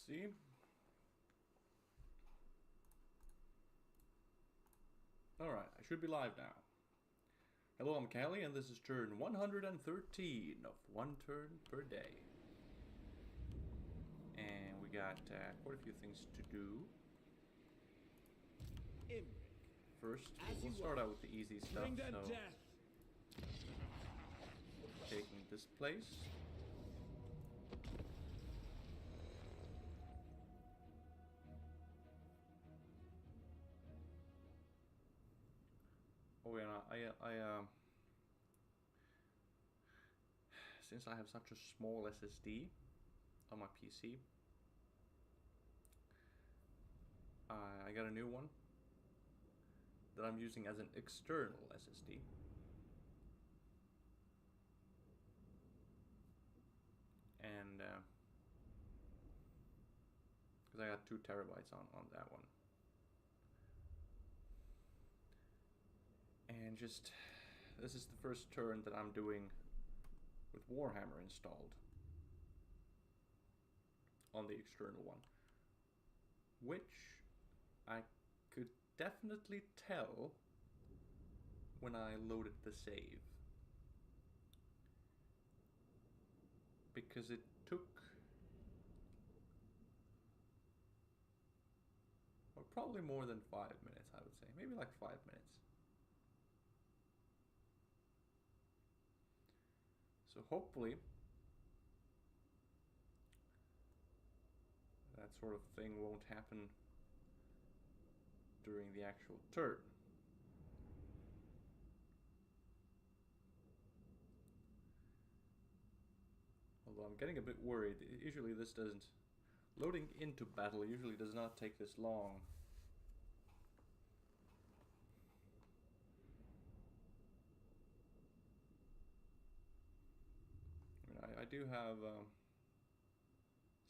see. Alright, I should be live now. Hello, I'm Kalli, and this is turn 113 of one turn per day. And we got quite a few things to do. First, we'll start out with the easy stuff, so... taking this place. Oh yeah, since I have such a small SSD on my PC, I got a new one that I'm using as an external SSD. And because I got 2 terabytes on that one. And just, this is the first turn that I'm doing with Warhammer installed on the external one, which I could definitely tell when I loaded the save, because it took probably more than 5 minutes, I would say, maybe like 5 minutes. So hopefully that sort of thing won't happen during the actual turn. Although I'm getting a bit worried. Usually this doesn't... loading into battle usually does not take this long. I do have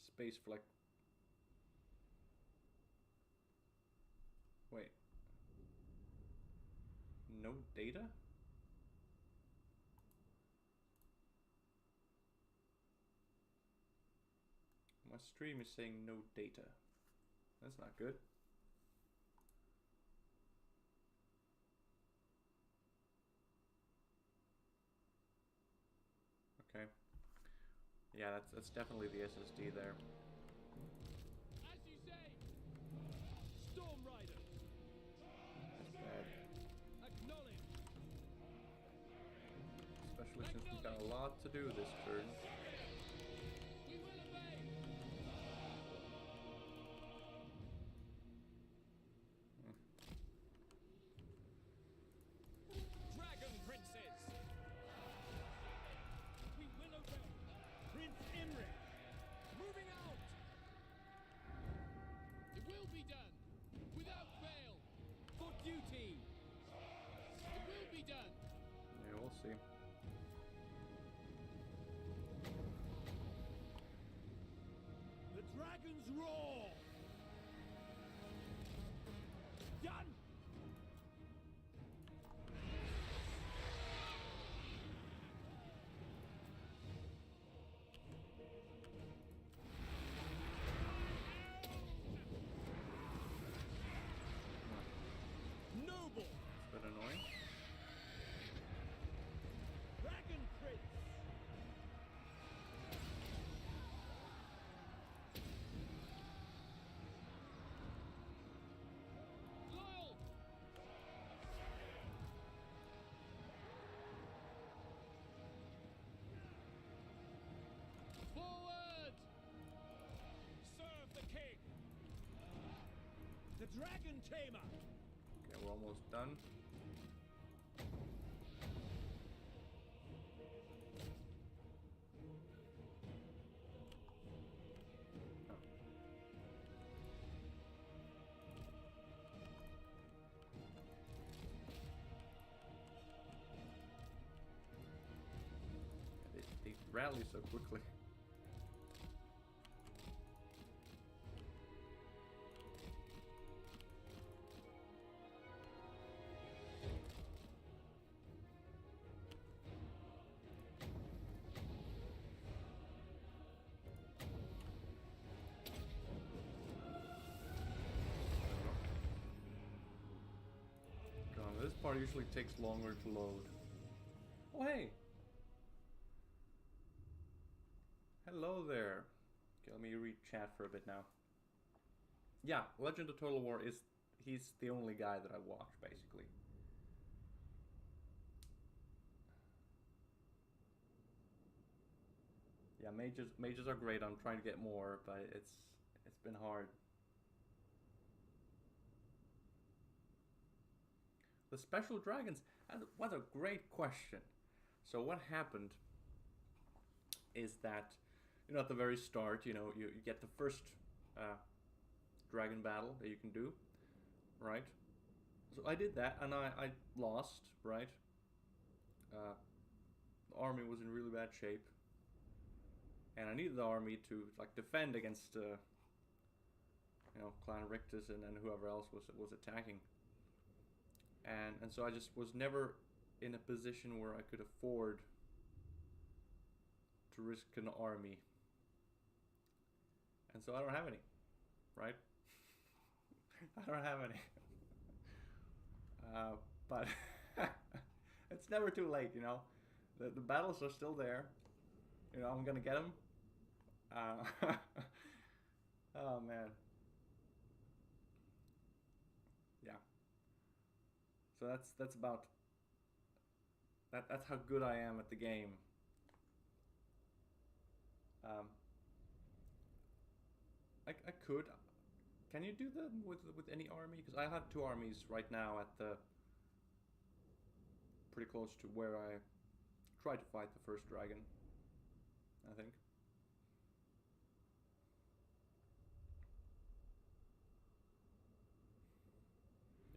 space for like... wait. No data? My stream is saying no data. That's not good. Okay. Yeah, that's definitely the SSD there. As you say, Storm Rider. That's bad. Acknowledge. Especially since we've got a lot to do this turn. We will obey. Dragon Princes. We will obey. Prince Imre. Moving out. It will be done. Without fail. For duty. It will be done. Yeah, we'll see. The dragons roar. Done. Noble. It's a bit annoying. Dragon Prince. Loyal. Forward. Serve the king. The Dragon Tamer. Okay, we're almost done. They rally so quickly. part usually takes longer to load. Oh hey! Hello there. Okay, let me read chat for a bit now. Yeah, Legend of Total War is... he's the only guy that I watch, basically. Yeah, mages are great. I'm trying to get more, but it's been hard. The special dragons, and what a great question. So what happened is that, you know, at the very start, you know, you get the first dragon battle that you can do, right? So I did that, and I lost, right? The army was in really bad shape, and I needed the army to like defend against, you know, Clan Rictus and whoever else was attacking. And so I just was never in a position where I could afford to risk an army. And so I don't have any, right? I don't have any. But it's never too late, you know. The battles are still there. You know, I'm gonna get them. Oh man. Yeah. So that's about that. That's how good I am at the game. I could. Can you do them with any army? Because I have 2 armies right now at the pretty close to where I tried to fight the first dragon, I think.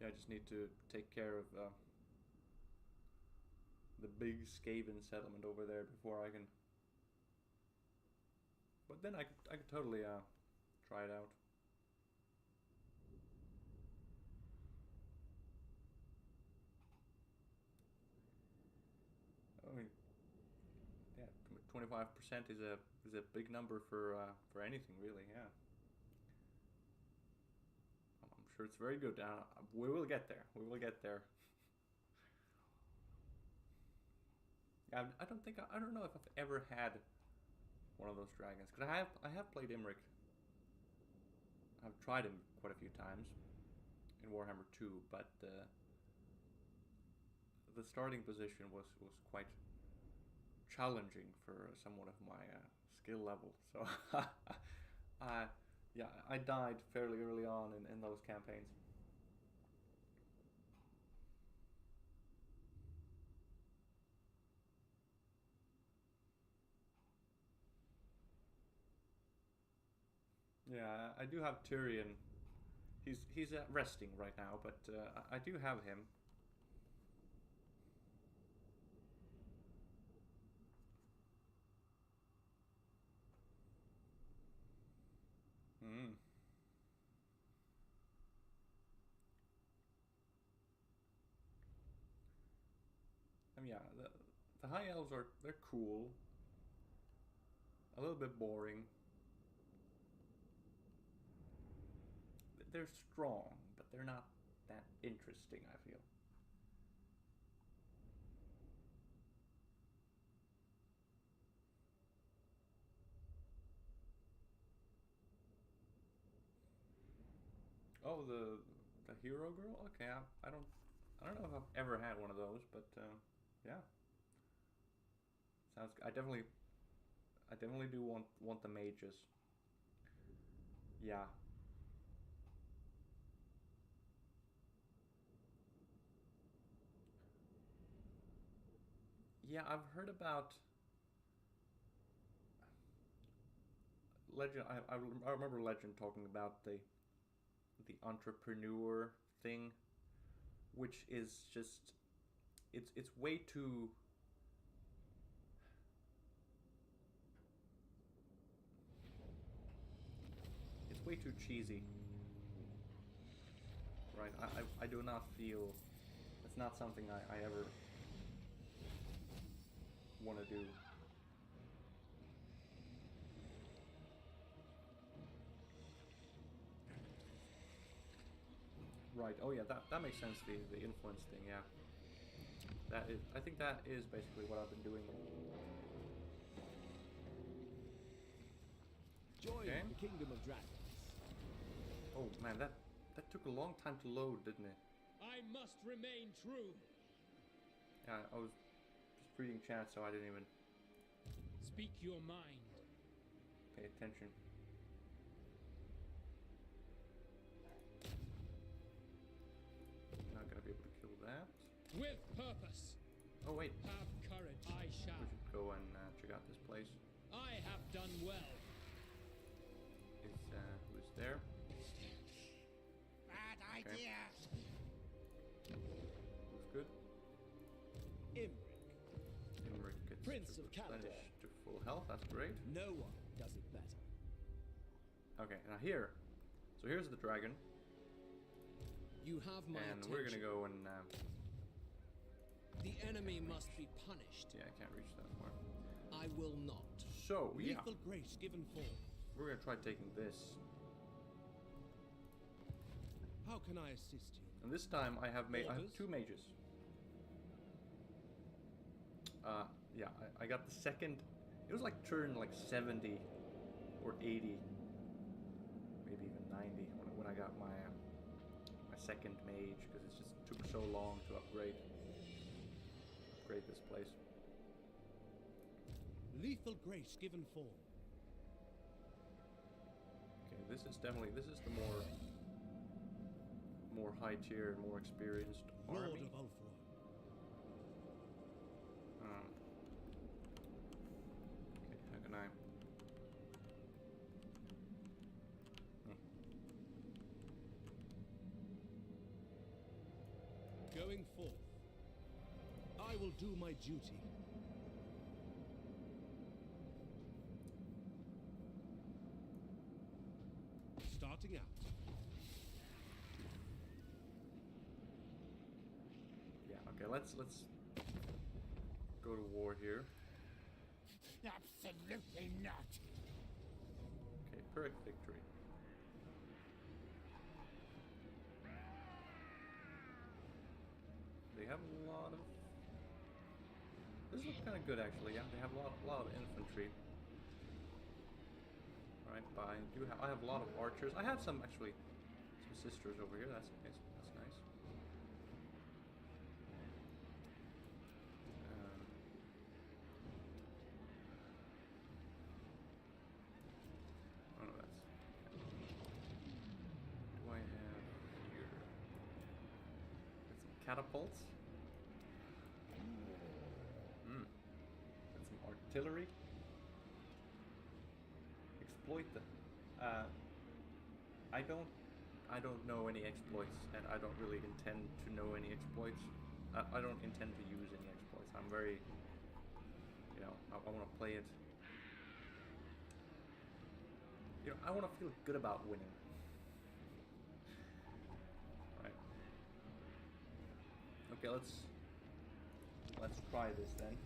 Yeah, I just need to take care of the big Skaven settlement over there before I can. But then I could totally try it out. I mean, yeah, 25% is a big number for anything, really. Yeah. I'm sure it's very good. We will get there. We will get there. I don't know if I've ever had one of those dragons, because I have played Imric. I've tried him quite a few times in Warhammer 2, but the starting position was quite challenging for someone of my skill level. So yeah, I died fairly early on in those campaigns. Yeah, I do have Tyrion. He's resting right now, but I do have him. Hmm. I mean, yeah, the high elves they're cool. A little bit boring. They're strong, but they're not that interesting, I feel. Oh, the hero girl. Okay, I don't know if I've ever had one of those, but yeah, sounds. I definitely do want the mages. Yeah. Yeah, I've heard about Legend. I remember Legend talking about the entrepreneur thing, which is just it's way too. It's way too cheesy, right? I do not feel it's not something I ever want to do. right. Oh yeah, that makes sense. The influence thing. Yeah. That is. I think that is basically what I've been doing. Join Okay. the kingdom of dragons. Oh man, that took a long time to load, didn't it? I must remain true. Yeah, I was just reading chat, so I didn't even Speak your mind. pay attention. Not gonna be able to kill that. With purpose. Oh wait, Have courage. I shall. we should go and check out this place. I have done well. Who's there? Bad Okay. idea. Looks good. Imric. Imric gets Prince to of Kalli. replenish to full health. That's great. No one does it better. Okay, now here. So here's the dragon, You have my and attention. we're gonna go and The enemy must be punished. yeah, I can't reach that far. I will not. So yeah, Lethal grace given forth. we're gonna try taking this, How can I assist you? and this time I have Orders? 2 mages. Yeah, I got the second. It was like turn like 70 or 80, maybe even 90 when I got my my second mage, because it just took so long to upgrade this place. Lethal grace given forth. Okay, this is the more high tier and more experienced Lord army. of Ulfra. Okay, how can I? Going forth. I will do my duty. Starting out. Yeah. Okay. Let's go to war here. Absolutely not. Okay. Pyrrhic victory. They have a lot of. This looks kind of good actually. Yeah, they have a lot of infantry. All right, fine. I have a lot of archers. I have some actually, some sisters over here. That's nice. Oh no, that's. What do I have here? Got some catapults. Got some artillery. Exploit them. I don't know any exploits, and I don't really intend to know any exploits. I don't intend to use any exploits. I'm very, I want to play it. I want to feel good about winning. Right. Okay, let's try this then.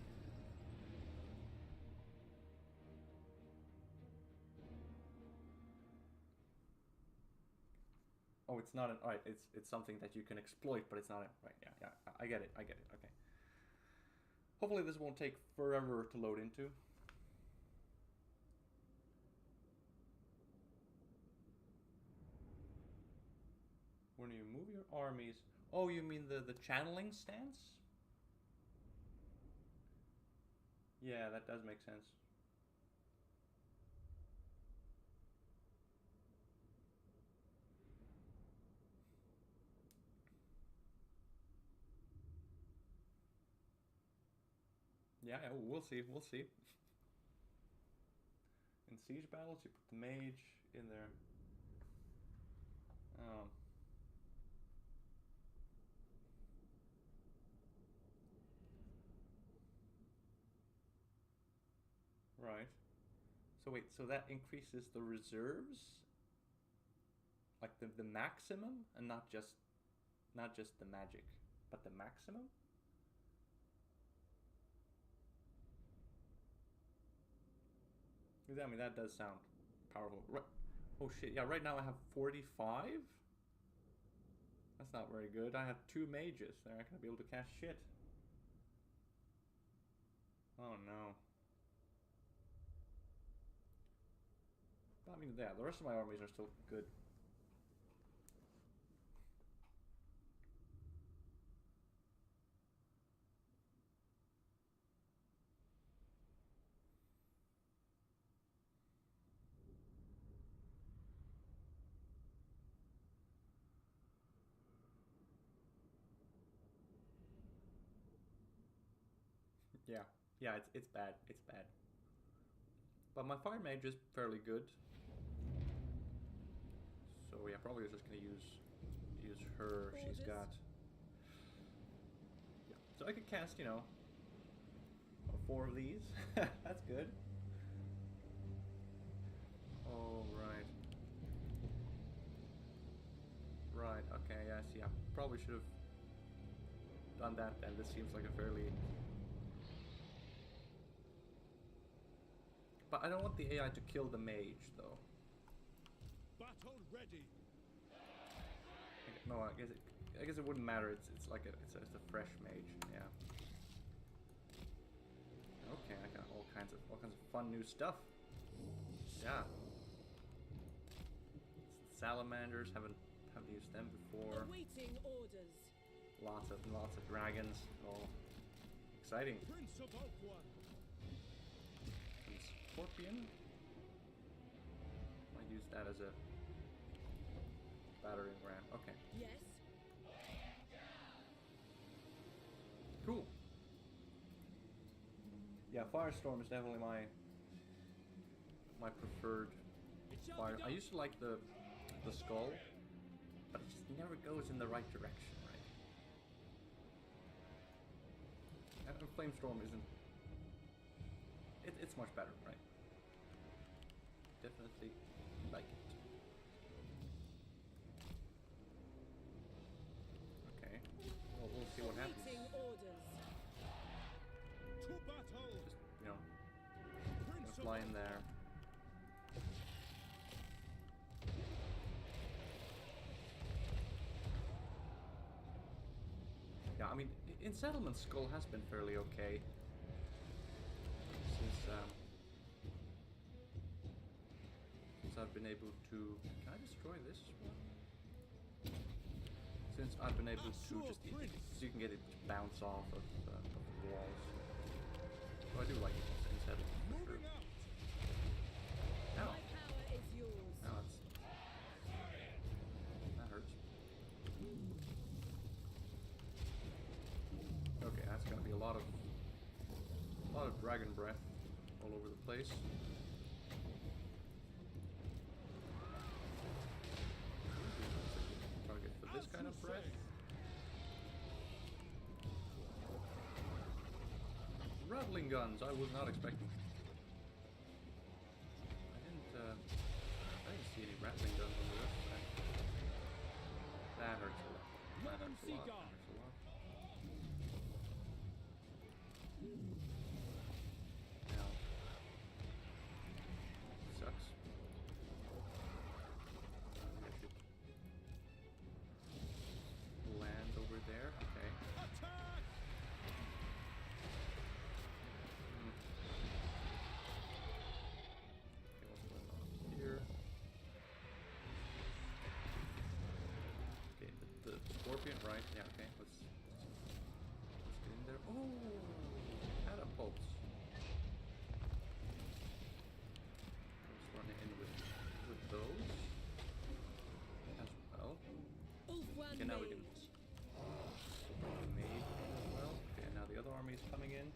Oh, it's not an alright. It's something that you can exploit, but it's not right. Yeah. I get it. Okay. Hopefully, this won't take forever to load into. When you move your armies, oh, you mean the channeling stance? Yeah, that does make sense. Yeah, we'll see. In siege battles, you put the mage in there. Right. So wait, so that increases the reserves? Like the maximum, and not just the magic, but the maximum? I mean, that does sound powerful. Right. Oh shit, yeah, right now I have 45? That's not very good. I have 2 mages. They're not gonna be able to cast shit. Oh no. But, I mean, yeah, the rest of my armies are still good. Yeah, yeah, it's bad. It's bad. But my fire mage is fairly good. So yeah, probably just gonna use her. She's got. Yeah. So I could cast, 4 of these. That's good. Oh right. Right. Okay. Yeah. See, I probably should have done that. Then this seems like a fairly. But I don't want the AI to kill the mage, though. Battle ready. No, I guess it wouldn't matter. It's like it's a fresh mage. Yeah. Okay, I got all kinds of fun new stuff. Yeah. Salamanders, haven't used them before. Awaiting orders. Lots of dragons. All exciting. Prince of Oakwood. Scorpion. Might use that as a battering ram. Okay. Yes. Cool. Yeah, Firestorm is definitely my preferred fire. I used to like the skull, but it just never goes in the right direction, right? And Flamestorm isn't. It's much better, right? Definitely like it. Okay. Well, we'll see what happens. Awaiting orders. To battle. Just, fly in there. Yeah, I mean, in Settlement, Skull has been fairly okay. Since I've been able to... Can I destroy this one? Since I've been able to just... So you can get it to bounce off of the walls. So I do like it in Settlement, for sure. Ow. My power is yours. Ow, that hurts. Okay, that's gonna be a lot of dragon breath all over the place. Target for this kind of breath. Rattling guns, I was not expecting. I didn't see any rattling guns on the left side. That hurts a lot. That hurts a lot. That hurts a lot. Now, sucks. I should land over there. Okay. Attack. Okay, what's going on here? Okay, the scorpion, right? Yeah. Okay. Let's get in there. Oh, catapults. Let's run in with those as well. Ulfwan Okay, now we can Mage. mage as well. Okay, now the other army is coming in.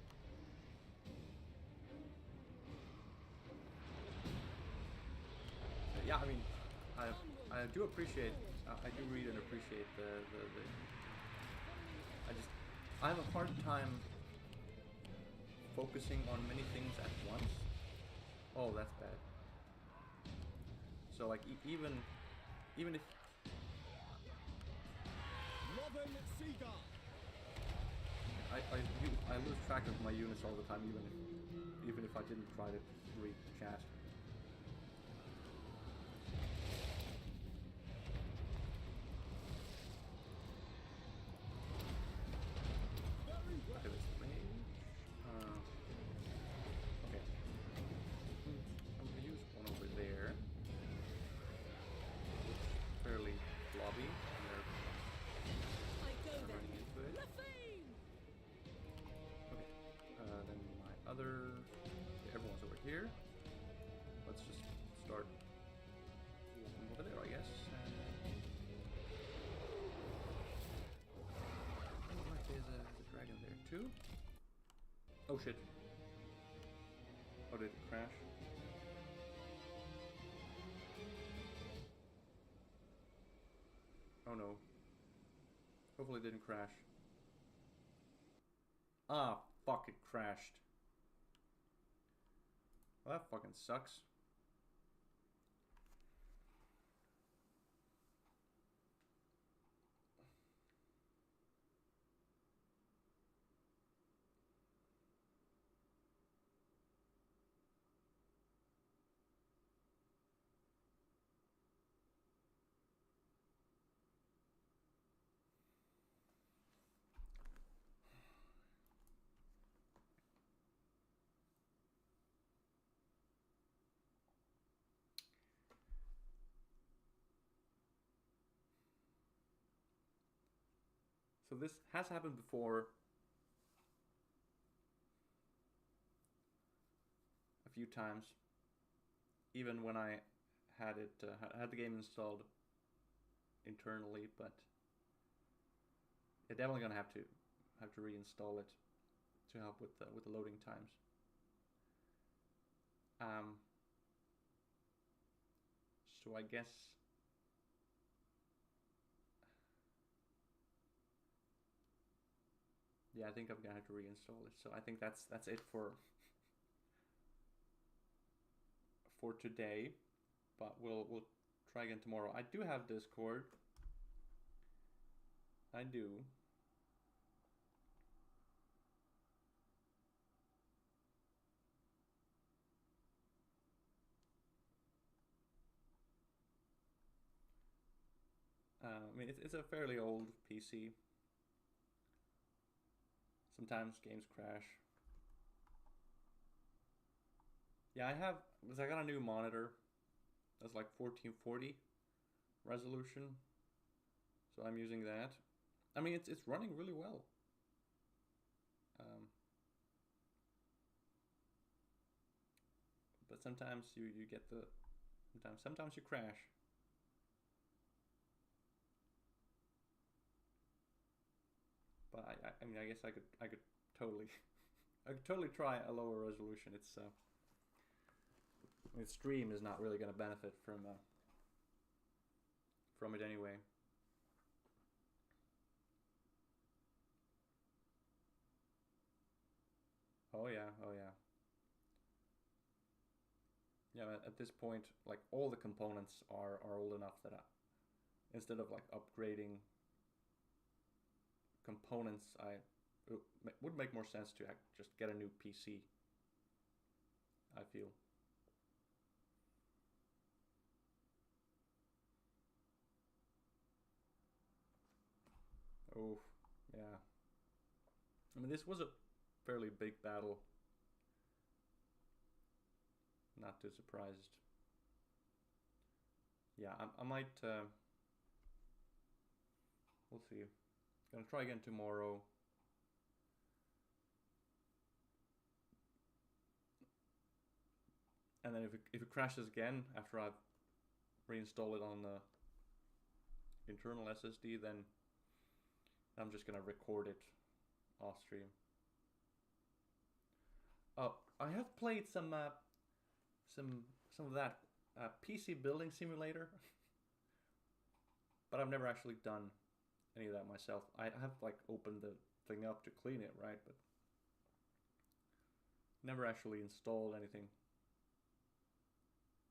Yeah, I mean, I do appreciate. I do read and appreciate the. I have a hard time focusing on many things at once. Oh, that's bad. So like even if Robin Seagull. I lose track of my units all the time, even if I didn't try to read chat. here. Let's just start walking over there, I guess. Oh, right, there's a dragon there too. Oh shit. Oh, did it crash? Oh no. Hopefully it didn't crash. Ah, fuck, it crashed. Well, that fucking sucks. So this has happened before a few times, even when I had it had the game installed internally, but you're definitely gonna have to reinstall it to help with the loading times. So I guess. Yeah, I think I'm gonna have to reinstall it. So I think that's it for today. But we'll try again tomorrow. I do have Discord. I do. I mean, it's a fairly old PC. Sometimes games crash. Yeah, I got a new monitor. That's like 1440 resolution. So I'm using that. I mean, it's running really well. But sometimes you get sometimes you crash. But I mean, I guess I could totally I could totally try a lower resolution. It's stream is not really going to benefit from it anyway. Oh yeah, oh yeah. Yeah, at this point, like all the components are old enough that instead of like upgrading components, it would make more sense to just get a new PC. I feel. Oh, yeah. I mean, this was a fairly big battle. Not too surprised. Yeah, I might. We'll see. Gonna try again tomorrow. And then if it crashes again after I've reinstalled it on the internal SSD, then I'm just gonna record it off stream. Oh, I have played some of that PC building simulator, but I've never actually done any of that myself. I have like opened the thing up to clean it, right? But never actually installed anything.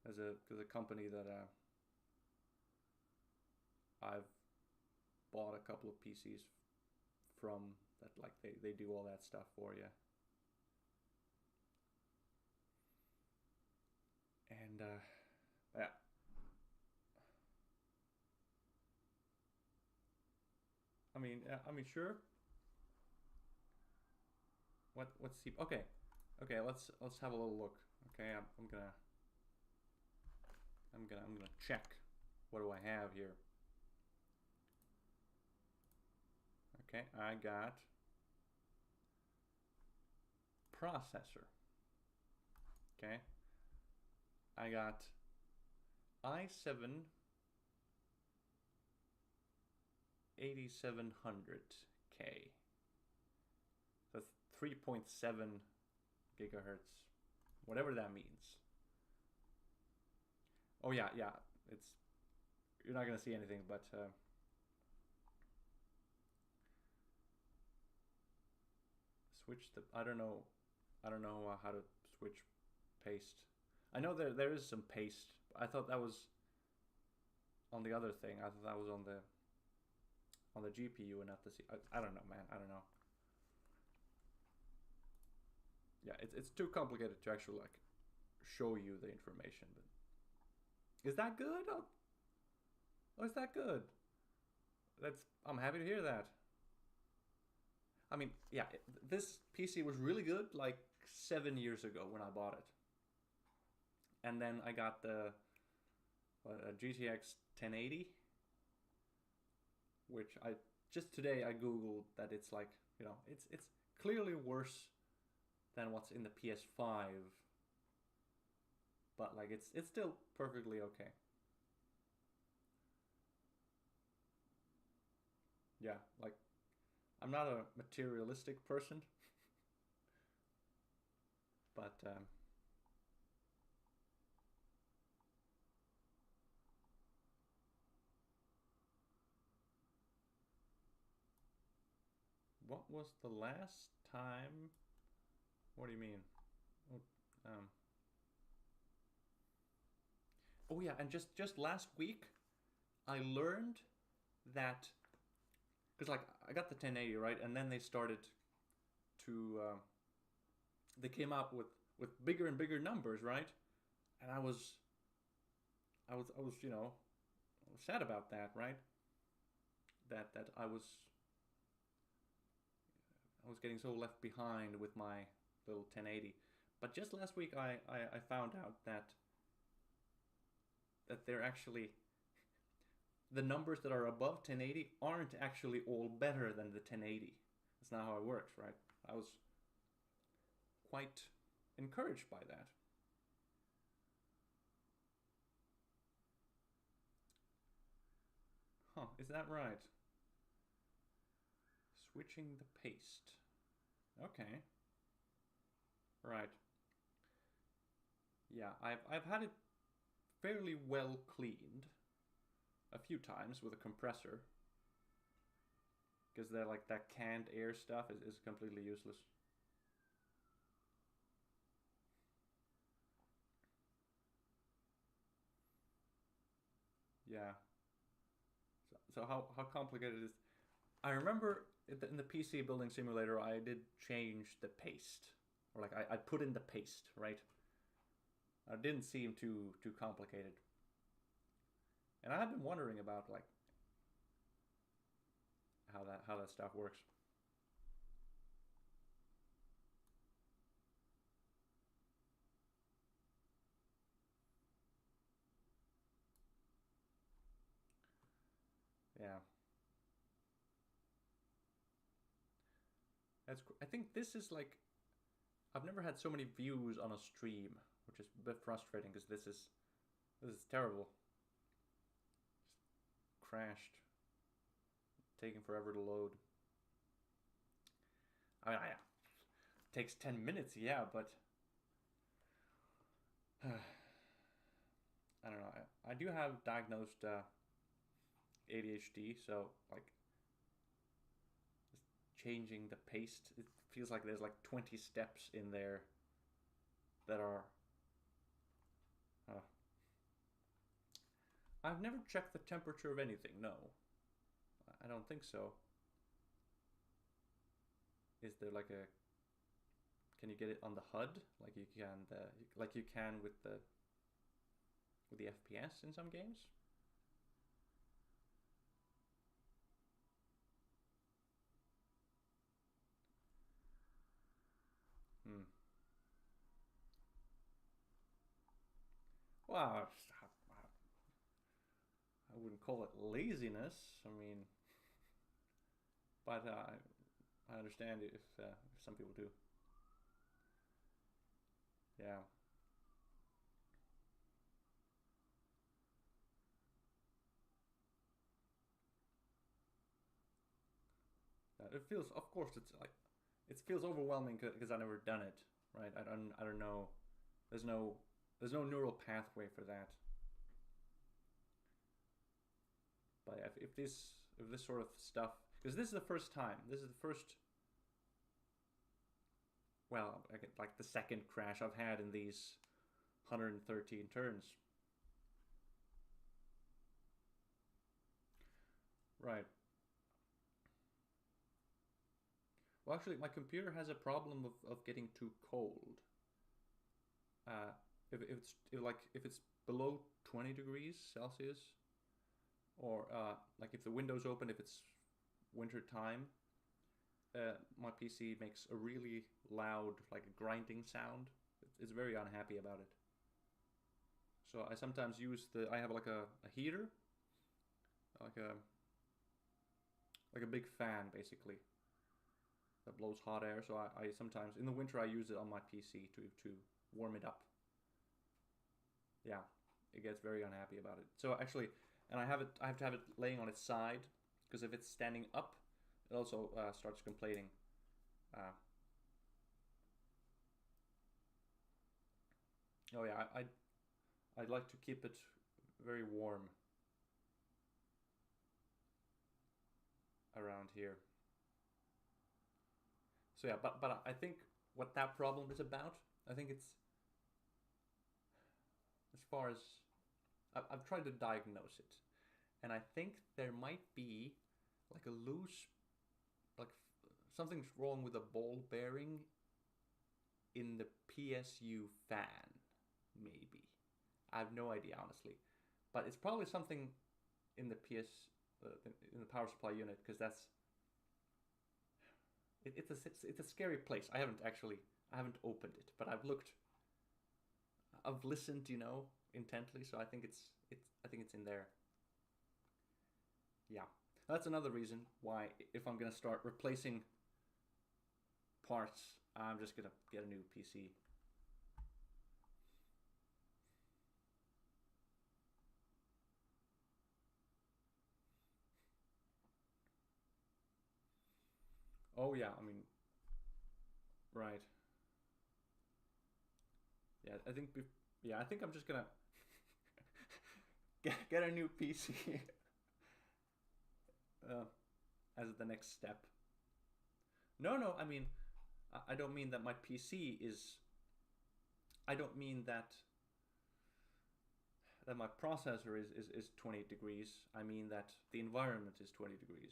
As a company that I've bought a couple of PCs from that, like they do all that stuff for you. And yeah. I mean, sure. What's the okay? Okay, let's have a little look. Okay, I'm gonna check. What do I have here? Okay, I got Okay. I got i7 8700K. That's 3.7 gigahertz, whatever that means. Oh yeah, yeah. It's you're not gonna see anything, but switch the. I don't know how to switch paste. I know there is some paste. I thought that was on the other thing. I thought that was on the GPU and not the C. I don't know, man. I don't know. Yeah, it's too complicated to actually like show you the information. But is that good? Oh, is that good? I'm happy to hear that. I mean, yeah, this PC was really good like 7 years ago when I bought it. And then I got the GTX 1080, which just today I googled that it's like, you know, it's clearly worse than what's in the PS5, but like it's still perfectly okay. Yeah, like I'm not a materialistic person, but what was the last time? What do you mean? Oh, oh yeah, and just last week, I learned that because like I got the 1080 right, and then they started to they came out with bigger and bigger numbers, right? And I was you know sad about that, right? That I was getting so left behind with my little 1080. But just last week I found out that they're actually the numbers that are above 1080 aren't actually all better than the 1080. That's not how it works, right? I was quite encouraged by that. Huh, is that right? Switching the paste. Okay. Right. Yeah, I've had it fairly well cleaned a few times with a compressor, because they're like that canned air stuff is completely useless. Yeah. So how complicated is? I remember in the PC building simulator, I did change the paste, or like I put in the paste, right? It didn't seem too complicated, and I've been wondering about like how that stuff works. Yeah. I think this is like I've never had so many views on a stream, which is a bit frustrating because this is terrible. Just crashed, taking forever to load. I mean, it takes 10 minutes, yeah, but I don't know. I do have diagnosed ADHD, so like changing the paste, it feels like there's like 20 steps in there that are I've never checked the temperature of anything. No, I don't think so. Is there like a can you get it on the HUD like you can with the FPS in some games? Hmm. Well, I wouldn't call it laziness. I mean, but I understand if some people do. Yeah. it feels, of course, it's like, it feels overwhelming because I've never done it, right? I don't know. There's no neural pathway for that. But if this sort of stuff, because this is the first time, this is the first, well, like the second crash I've had in these 113 turns. Right. Well, actually, my computer has a problem of getting too cold. If it's below 20 degrees Celsius, or like if the window's open, if it's winter time, my PC makes a really loud, like a grinding sound. It's very unhappy about it. So I sometimes use I have like a heater, like a big fan basically that blows hot air. So I sometimes in the winter I use it on my PC to warm it up. Yeah, it gets very unhappy about it. So actually, and I have to have it laying on its side, because if it's standing up, it also starts complaining. Oh yeah, I'd like to keep it very warm around here. So yeah, but I think what that problem is about, I think it's, as far as I've tried to diagnose it, and I think there might be like a loose, like something's wrong with a ball bearing in the PSU fan, maybe. I have no idea, honestly, but it's probably something in the in the power supply unit, because that's it's a scary place. I haven't opened it, but I've listened, intently, so I think it's in there. Yeah, that's another reason why, if I'm gonna start replacing parts, I'm just gonna get a new PC. Oh yeah, I mean, right. Yeah, I think I'm just gonna get a new PC as the next step. No, I mean, I don't mean that my PC is. I don't mean that my processor is 20 degrees. I mean that the environment is 20 degrees.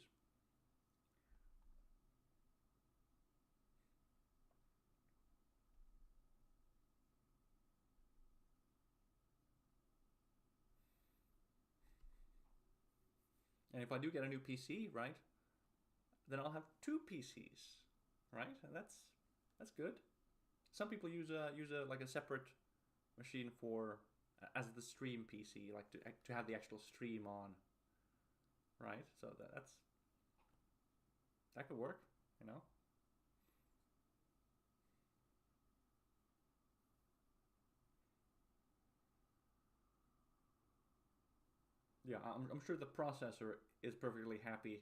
And if I do get a new PC, right, then I'll have two PCs, right? And that's good. Some people use a like a separate machine for as the stream PC, like to have the actual stream on, right? So that could work, Yeah, I'm sure the processor is perfectly happy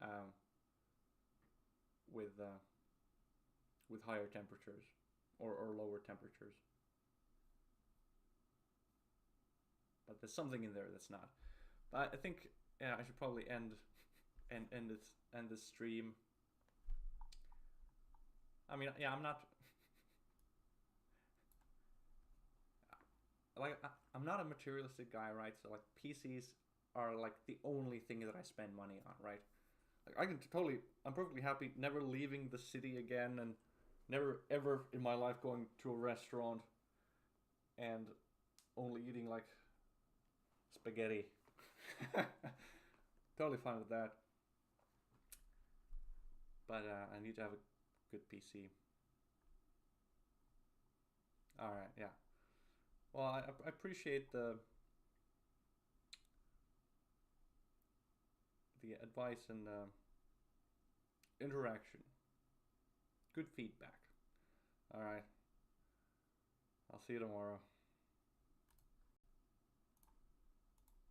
um, with higher temperatures or lower temperatures. But there's something in there that's not. But I think, yeah, I should probably end this stream. I mean, yeah, I'm not like I'm not a materialistic guy, right? So like PCs are like the only thing that I spend money on, right? Like I'm perfectly happy never leaving the city again, and never ever in my life going to a restaurant and only eating like spaghetti. Totally fine with that. But I need to have a good PC. All right, yeah. Well, I appreciate the advice and interaction. Good feedback. All right. I'll see you tomorrow.